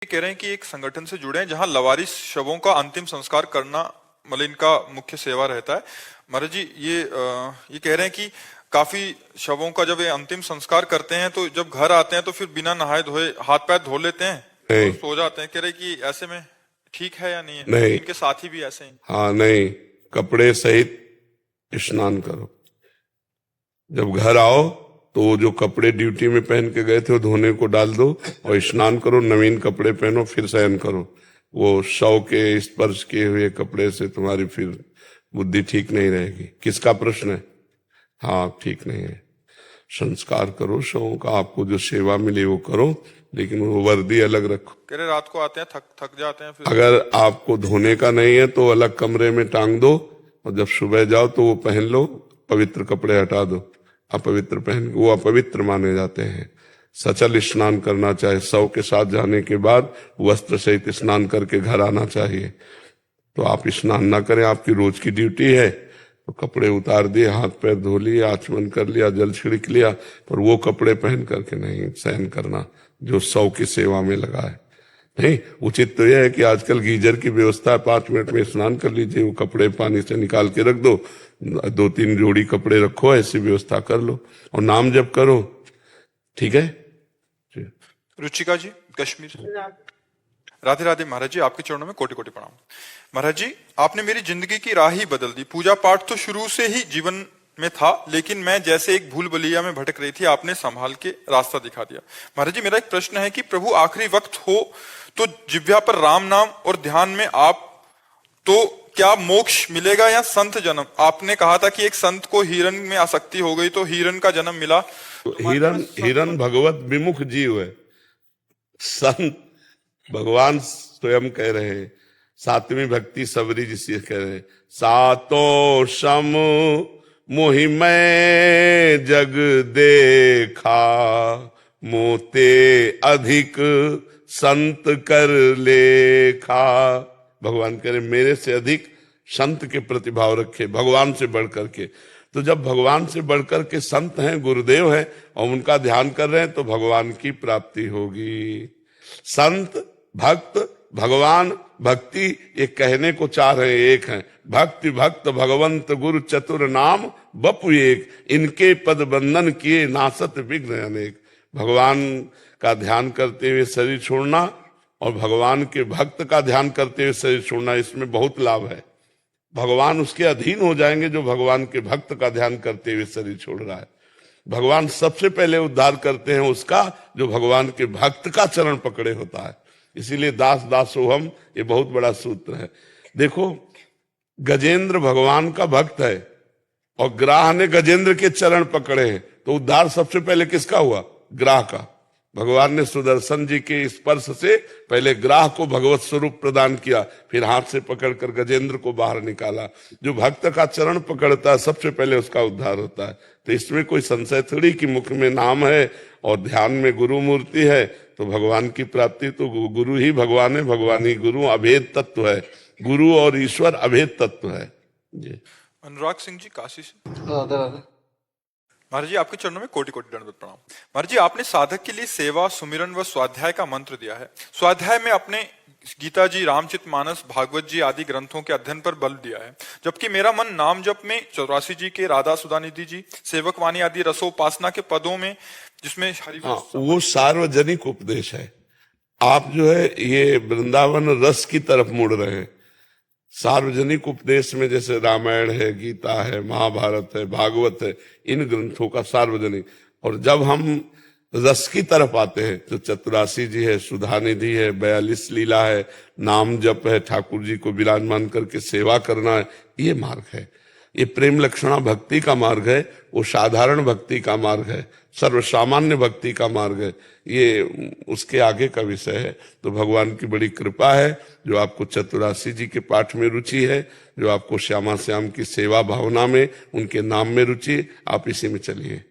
कह रहे हैं कि एक संगठन से जुड़े हैं जहां लवारिस शवों का अंतिम संस्कार करना मतलब इनका मुख्य सेवा रहता है। महाराज जी ये कह रहे हैं कि काफी शवों का जब ये अंतिम संस्कार करते हैं तो जब घर आते हैं तो फिर बिना नहाए धोए हाथ पैर धो लेते हैं और सो जाते हैं। कह रहे कि ऐसे में ठीक है या नहीं है? नहीं, इनके साथी भी ऐसे ही। हाँ नहीं, कपड़े सहित स्नान करो। जब घर आओ तो वो जो कपड़े ड्यूटी में पहन के गए थे वो धोने को डाल दो और स्नान करो, नवीन कपड़े पहनो, फिर शयन करो। वो शव के स्पर्श किए हुए कपड़े से तुम्हारी फिर बुद्धि ठीक नहीं रहेगी। किसका प्रश्न है? हाँ, ठीक नहीं है। संस्कार करो शवों का, आपको जो सेवा मिले वो करो, लेकिन वो वर्दी अलग रखो। कह रहे रात को आते हैं थक जाते हैं फिर। अगर आपको धोने का नहीं है तो अलग कमरे में टांग दो और जब सुबह जाओ तो वो पहन लो, पवित्र कपड़े हटा दो। अपवित्र पहन वो अपवित्र माने जाते हैं। सचल स्नान करना चाहिए। शव के साथ जाने के बाद वस्त्र सहित स्नान करके घर आना चाहिए। तो आप स्नान ना करें, आपकी रोज की ड्यूटी है तो कपड़े उतार दिए, हाथ पैर धो लिए, आचमन कर लिया, जल छिड़क लिया, पर वो कपड़े पहन करके नहीं शयन करना जो शव की सेवा में लगा है। नहीं, उचित तो यह है कि आजकल गीजर की व्यवस्था है, 5 मिनट में स्नान कर लीजिए, वो कपड़े पानी से निकाल के रख दो, 2-3 जोड़ी कपड़े रखो, ऐसी व्यवस्था कर लो और नाम जप करो। ठीक है। रुचिका जी कश्मीर। राधे राधे महाराज जी, आपके चरणों में कोटि कोटि प्रणाम। महाराज जी, आपने मेरी जिंदगी की राह ही बदल दी। पूजा पाठ तो शुरू से ही जीवन में था, लेकिन मैं जैसे एक भूल भुलैया में भटक रही थी, आपने संभाल के रास्ता दिखा दिया। महाराज जी, मेरा एक प्रश्न है कि प्रभु आखिरी वक्त हो तो जिह्वा पर राम नाम और ध्यान में आप, तो क्या मोक्ष मिलेगा या संत जन्म? आपने कहा था कि एक संत को हिरण में आसक्ति हो गई तो हिरण का जन्म मिला। तो हिरण भगवत विमुख जीव है। संत भगवान स्वयं कह रहे हैं, 7वीं भक्ति सबरी जिसे कह रहे हैं, सातों सम मोहि मैं जग देखा, मोते अधिक संत कर लेखा। भगवान कह रहे मेरे से अधिक संत के प्रतिभाव रखे, भगवान से बढ़ करके। तो जब भगवान से बढ़कर के संत हैं, गुरुदेव हैं और उनका ध्यान कर रहे हैं तो भगवान की प्राप्ति होगी। संत, भक्त, भगवान, भक्ति ये कहने को चाह रहे एक हैं। भक्ति भक्त भगवंत गुरु चतुर नाम बपु एक, इनके पद बंधन किए नासत विघ्न अनेक। भगवान का ध्यान करते हुए शरीर छोड़ना और भगवान के भक्त का ध्यान करते हुए शरीर छोड़ना, इसमें बहुत लाभ है। भगवान उसके अधीन हो जाएंगे जो भगवान के भक्त का ध्यान करते हुए शरीर छोड़ रहा है। भगवान सबसे पहले उद्धार करते हैं उसका जो भगवान के भक्त का चरण पकड़े होता है। इसीलिए दास दासोहम ये बहुत बड़ा सूत्र है। देखो, गजेंद्र भगवान का भक्त है और ग्राह ने गजेंद्र के चरण पकड़े हैं, तो उद्धार सबसे पहले किसका हुआ? ग्राह का। भगवान ने सुदर्शन जी के स्पर्श से पहले ग्राह को भगवत स्वरूप प्रदान किया, फिर हाथ से पकड़कर गजेंद्र को बाहर निकाला। जो भक्त का चरण पकड़ता है सबसे पहले उसका उद्धार होता है। तो इसमें कोई संशय थोड़ी कि मुख में नाम है और ध्यान में गुरु मूर्ति है तो भगवान की प्राप्ति। तो गुरु ही भगवान है, भगवान ही गुरु, अभेद तत्व है। गुरु और ईश्वर अभेद तत्व है जी। अनुराग सिंह जी काशी से। महाराज जी, आपके चरणों में कोटि कोटि दंडवत प्रणाम। महाराज जी, आपने साधक के लिए सेवा, सुमिरन व स्वाध्याय का मंत्र दिया है। स्वाध्याय में अपने गीता जी, रामचरितमानस, भागवत जी आदि ग्रंथों के अध्ययन पर बल दिया है, जबकि मेरा मन नाम जप में 84 जी के, राधा सुधानिधि जी, सेवक वाणी आदि रसोपासना के पदों में, जिसमें वो सार्वजनिक उपदेश है। आप जो है ये वृंदावन रस की तरफ मुड़ रहे हैं। सार्वजनिक उपदेश में जैसे रामायण है, गीता है, महाभारत है, भागवत है, इन ग्रंथों का सार्वजनिक। और जब हम रस की तरफ आते हैं तो 84 जी है, सुधानिधि है, 42 लीला है, नाम जप है, ठाकुर जी को विराजमान करके सेवा करना है, ये मार्ग है। ये प्रेम लक्षणा भक्ति का मार्ग है, वो साधारण भक्ति का मार्ग है, सर्वसामान्य भक्ति का मार्ग है। ये उसके आगे का विषय है। तो भगवान की बड़ी कृपा है जो आपको 84 जी के पाठ में रुचि है, जो आपको श्यामा श्याम की सेवा भावना में, उनके नाम में रुचि, आप इसी में चलिए।